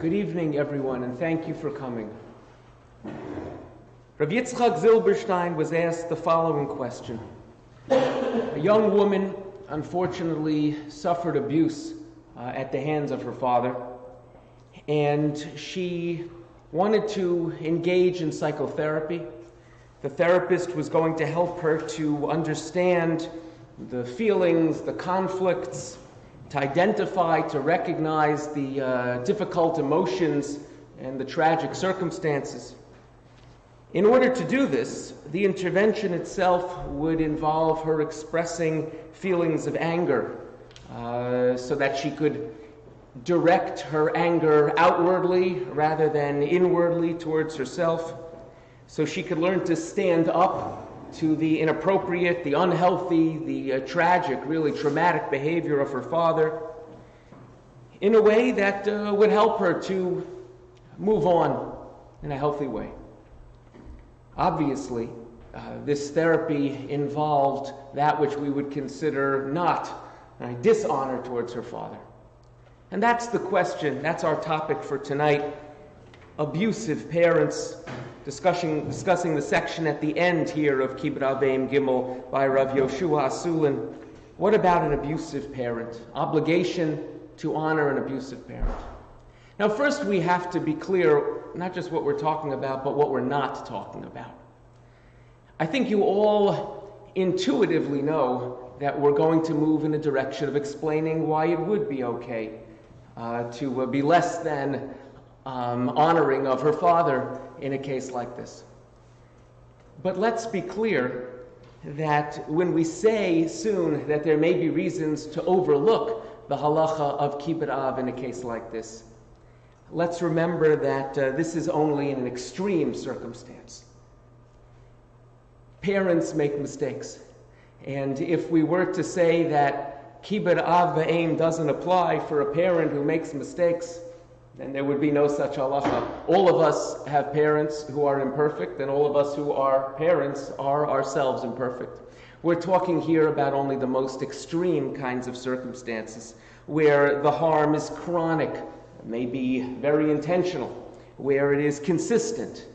Good evening, everyone, and thank you for coming. Rav Yitzchak Zilberstein was asked the following question. A young woman, unfortunately, suffered abuse at the hands of her father, and she wanted to engage in psychotherapy. The therapist was going to help her to understand the feelings, the conflicts, to identify, to recognize the difficult emotions and the tragic circumstances. In order to do this, the intervention itself would involve her expressing feelings of anger so that she could direct her anger outwardly rather than inwardly towards herself, so she could learn to stand up to the inappropriate, the unhealthy, the tragic, really traumatic behavior of her father in a way that would help her to move on in a healthy way. Obviously, this therapy involved that which we would consider not dishonor towards her father. And that's the question, that's our topic for tonight. Abusive parents, discussing the section at the end here of Kibbud Aveim Gimel by Rav Yoshua Asulin. What about an abusive parent? Obligation to honor an abusive parent. Now first we have to be clear, not just what we're talking about, but what we're not talking about. I think you all intuitively know that we're going to move in a direction of explaining why it would be okay to be less than honoring of her father in a case like this. But let's be clear that when we say soon that there may be reasons to overlook the halacha of kibbud av in a case like this, let's remember that this is only in an extreme circumstance. Parents make mistakes, and if we were to say that kibbud av v'eim doesn't apply for a parent who makes mistakes, then there would be no such halacha. All of us have parents who are imperfect, and all of us who are parents are ourselves imperfect. We're talking here about only the most extreme kinds of circumstances, where the harm is chronic, maybe very intentional, where it is consistent,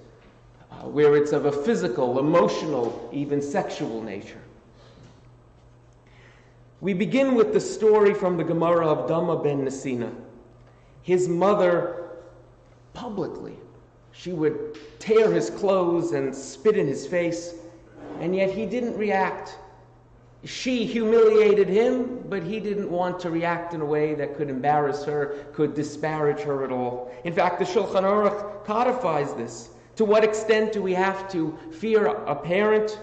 where it's of a physical, emotional, even sexual nature. We begin with the story from the Gemara of Dama ben Nesina. His mother, publicly, she would tear his clothes and spit in his face, and yet he didn't react. She humiliated him, but he didn't want to react in a way that could embarrass her, could disparage her at all. In fact, the Shulchan Aruch codifies this. To what extent do we have to fear a parent?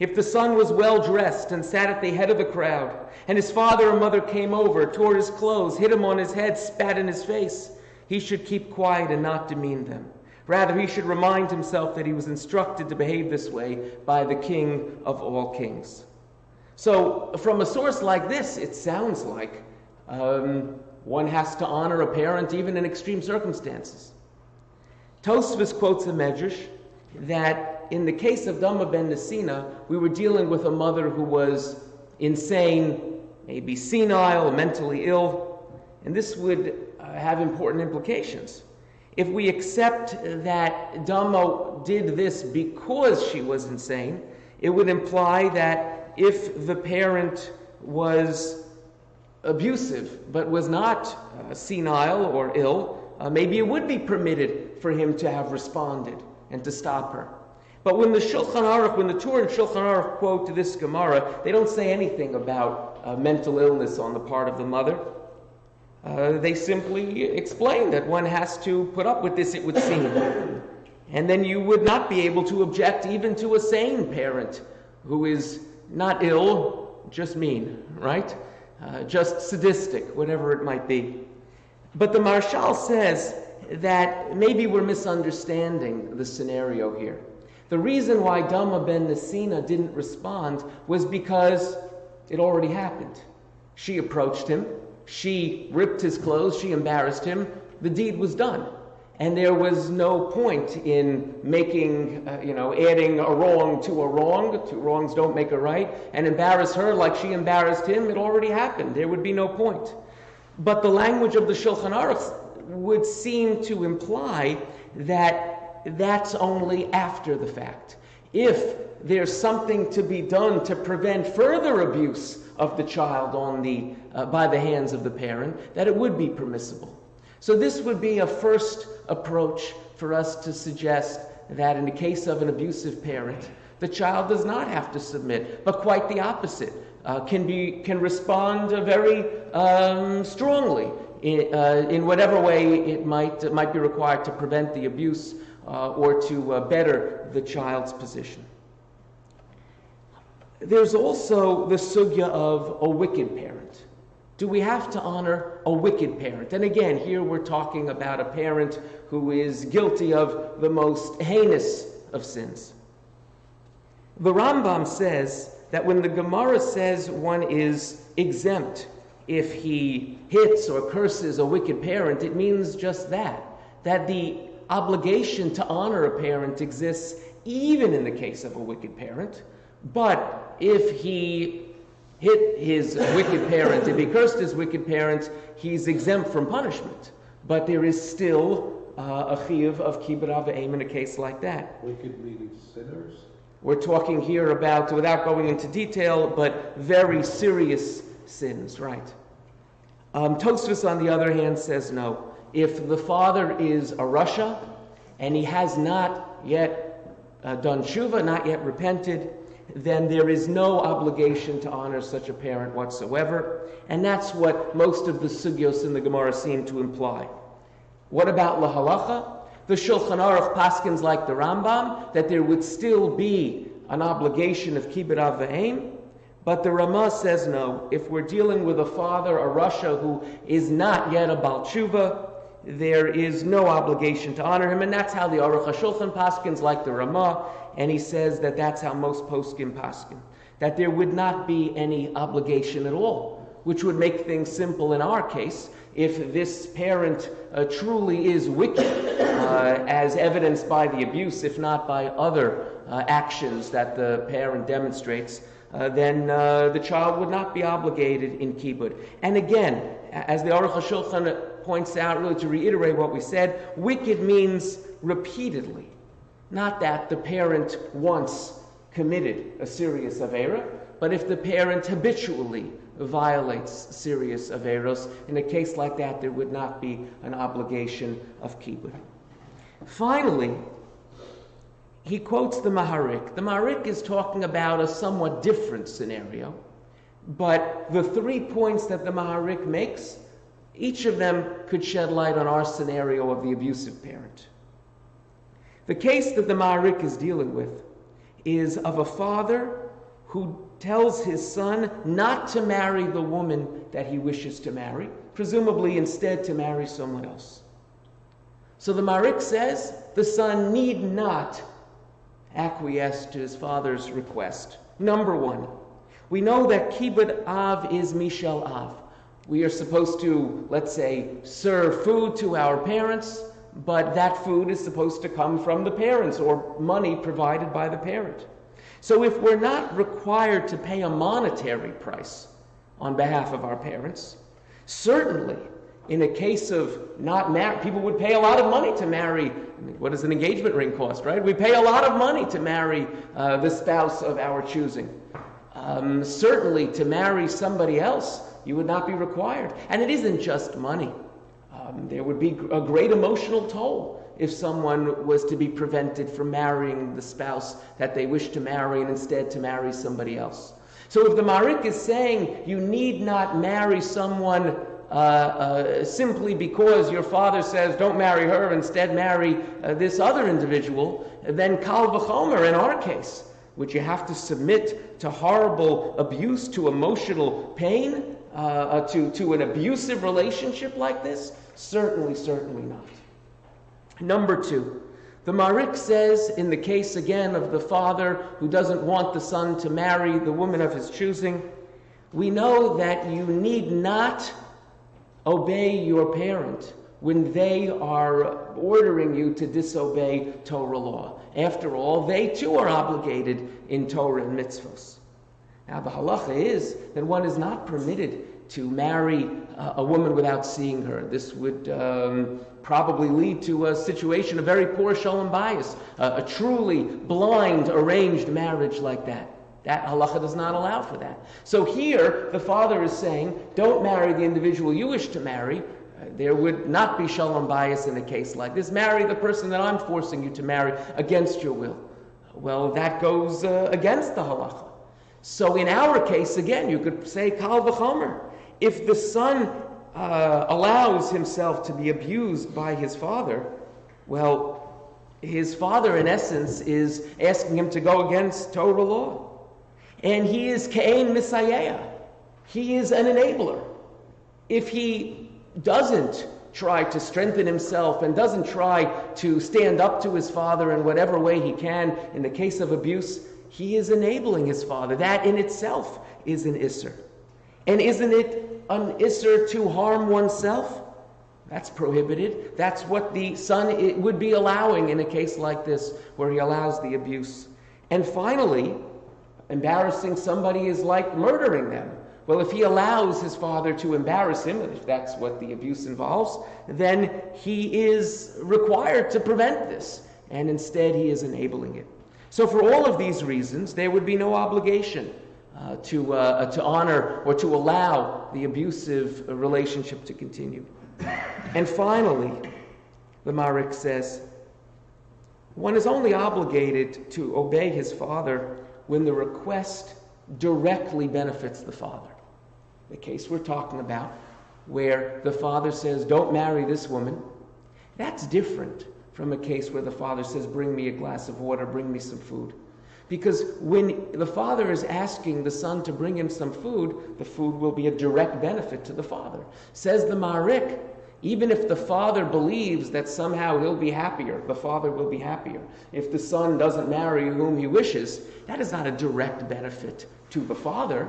If the son was well-dressed and sat at the head of the crowd, and his father or mother came over, tore his clothes, hit him on his head, spat in his face, he should keep quiet and not demean them. Rather, he should remind himself that he was instructed to behave this way by the King of all kings. So, from a source like this, it sounds like one has to honor a parent even in extreme circumstances. Tosfos quotes a medrash that in the case of Dama ben Nesina, we were dealing with a mother who was insane, maybe senile, mentally ill, and this would have important implications. If we accept that Dama did this because she was insane, it would imply that if the parent was abusive but was not senile or ill, maybe it would be permitted for him to have responded and to stop her. But when the Shulchan Aruch, when the Torah and Shulchan Aruch quote this Gemara, they don't say anything about mental illness on the part of the mother. They simply explain that one has to put up with this, it would seem. And then you would not be able to object even to a sane parent who is not ill, just mean, right? Just sadistic, whatever it might be. But the Marshal says that maybe we're misunderstanding the scenario here. The reason why Dama ben Nesina didn't respond was because it already happened. She approached him, she ripped his clothes, she embarrassed him, the deed was done. And there was no point in making, adding a wrong to a wrong. Two wrongs don't make a right. And embarrass her like she embarrassed him. It already happened. There would be no point. But the language of the Shulchan Aruch would seem to imply that that's only after the fact. If there's something to be done to prevent further abuse of the child by the hands of the parent, that it would be permissible. So this would be a first approach for us to suggest that in the case of an abusive parent, the child does not have to submit, but quite the opposite, can respond very strongly in whatever way it might be required to prevent the abuse or to better the child's position. There's also the sugya of a wicked parent. Do we have to honor a wicked parent? And again, here we're talking about a parent who is guilty of the most heinous of sins. The Rambam says that when the Gemara says one is exempt if he hits or curses a wicked parent, it means just that the obligation to honor a parent exists even in the case of a wicked parent. But if he hit his wicked parent, if he cursed his wicked parent, he's exempt from punishment. But there is still a chiyuv of kibbud avayim in a case like that. Wicked meaning sinners? We're talking here about, without going into detail, but very serious sins, right? Tosfos, on the other hand, says no. If the father is a rasha and he has not yet done tshuva, not yet repented, then there is no obligation to honor such a parent whatsoever. And that's what most of the sugyos in the Gemara seem to imply. What about lahalacha? The Shulchan Aruch paskins like the Rambam that there would still be an obligation of kibbud avayim, but the Ramah says no. If we're dealing with a father, a rasha, who is not yet a Baal Tshuva, there is no obligation to honor him, and that's how the Aruch HaShulchan paskins like the Ramah, and he says that that's how most poskim paskin, that there would not be any obligation at all, which would make things simple in our case. If this parent truly is wicked, as evidenced by the abuse, if not by other actions that the parent demonstrates, then the child would not be obligated in kibbud. And again, as the Aruch HaShulchan points out, really to reiterate what we said, wicked means repeatedly. Not that the parent once committed a serious avera, but if the parent habitually violates serious averos, in a case like that, there would not be an obligation of kibbud. Finally, he quotes the Maherik. The Maherik is talking about a somewhat different scenario, but the 3 points that the Maherik makes, each of them could shed light on our scenario of the abusive parent. The case that the Maherik is dealing with is of a father who tells his son not to marry the woman that he wishes to marry, presumably instead to marry someone else. So the Marek says the son need not acquiesce to his father's request. Number one, we know that kibbud av is mishel av. We are supposed to, let's say, serve food to our parents, but that food is supposed to come from the parents or money provided by the parent. So if we're not required to pay a monetary price on behalf of our parents, certainly in a case of not marriage, people would pay a lot of money to marry. What does an engagement ring cost, right? We pay a lot of money to marry the spouse of our choosing. Certainly to marry somebody else, you would not be required. And it isn't just money. There would be a great emotional toll if someone was to be prevented from marrying the spouse that they wish to marry and instead to marry somebody else. So if the Marek is saying you need not marry someone simply because your father says don't marry her, instead marry this other individual, then kal v'chomer in our case, would you have to submit to horrible abuse, to emotional pain, to an abusive relationship like this? Certainly not. Number two, the Marek says in the case again of the father who doesn't want the son to marry the woman of his choosing, we know that you need not obey your parent when they are ordering you to disobey Torah law. After all, they too are obligated in Torah and mitzvos. Now the halacha is that one is not permitted to marry a woman without seeing her. This would probably lead to a situation, a very poor shalom bayis, a truly blind arranged marriage like that. That halacha does not allow for that. So here, the father is saying, don't marry the individual you wish to marry. There would not be shalom bayis in a case like this. Marry the person that I'm forcing you to marry against your will. Well, that goes against the halacha. So in our case, again, you could say kal v'chomer. If the son allows himself to be abused by his father, well, his father, in essence, is asking him to go against Torah law. And he is Kain Misayeh. He is an enabler. If he doesn't try to strengthen himself and doesn't try to stand up to his father in whatever way he can, in the case of abuse, he is enabling his father. That in itself is an isser. And isn't it an isser to harm oneself? That's prohibited. That's what the son would be allowing in a case like this, where he allows the abuse. And finally, embarrassing somebody is like murdering them. Well, if he allows his father to embarrass him, and if that's what the abuse involves, then he is required to prevent this, and instead he is enabling it. So for all of these reasons, there would be no obligation to honor or to allow the abusive relationship to continue. And finally, the Marek says, one is only obligated to obey his father when the request directly benefits the father. The case we're talking about, where the father says, don't marry this woman, that's different from a case where the father says, bring me a glass of water, bring me some food. Because when the father is asking the son to bring him some food, the food will be a direct benefit to the father. Says the Maherik, even if the father believes that somehow he'll be happier, the father will be happier. If the son doesn't marry whom he wishes, that is not a direct benefit to the father.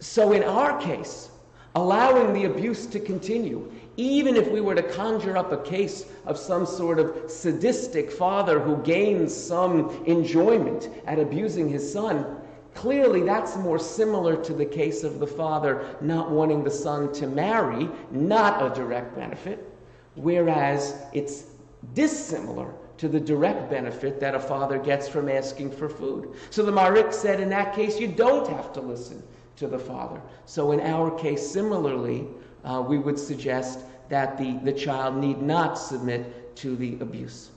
So in our case, allowing the abuse to continue, even if we were to conjure up a case of some sort of sadistic father who gains some enjoyment at abusing his son, clearly that's more similar to the case of the father not wanting the son to marry, not a direct benefit, whereas it's dissimilar to the direct benefit that a father gets from asking for food. So the Marek said in that case you don't have to listen to the father. So in our case, similarly, we would suggest that the child need not submit to the abuse.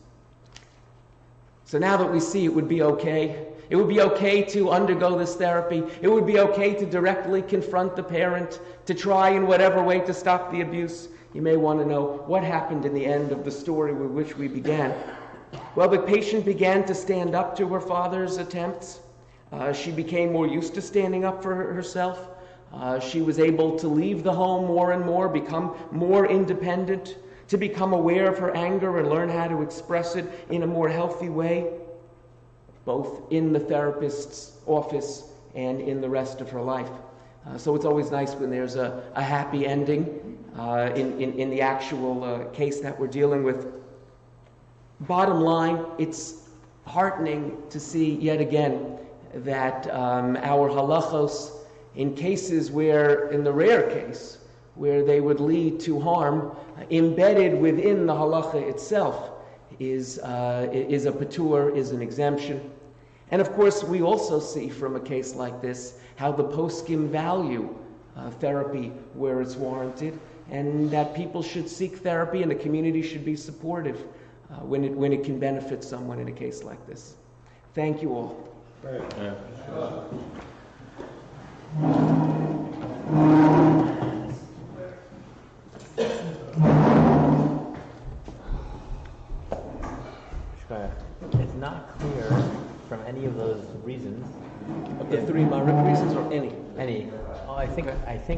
So now that we see it would be okay to undergo this therapy, it would be okay to directly confront the parent, to try in whatever way to stop the abuse, you may want to know what happened in the end of the story with which we began. Well, the patient began to stand up to her father's attempts. She became more used to standing up for herself. She was able to leave the home more and more, become more independent, to become aware of her anger and learn how to express it in a more healthy way, both in the therapist's office and in the rest of her life. So it's always nice when there's a happy ending in the actual case that we're dealing with. Bottom line, it's heartening to see yet again that our halachos, in cases where, in the rare case, where they would lead to harm, embedded within the halacha itself is a patur, is an exemption. And of course, we also see from a case like this how the poskim value therapy where it's warranted, and that people should seek therapy and the community should be supportive when it can benefit someone in a case like this. Thank you all. Right. Yeah. It's not clear from any of those reasons. Of the three Marek reasons, or any? Any. Oh, I think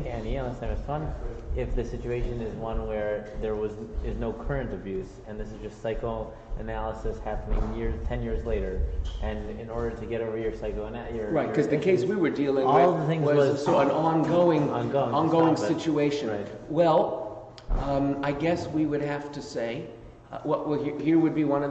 any, unless I was fun. If the situation is one where there is no current abuse, and this is just psychoanalysis happening 10 years later, and in order to get over your psychoanalysis, right, because the case we were dealing with was an ongoing situation. Right. Well, I guess we would have to say, here would be one of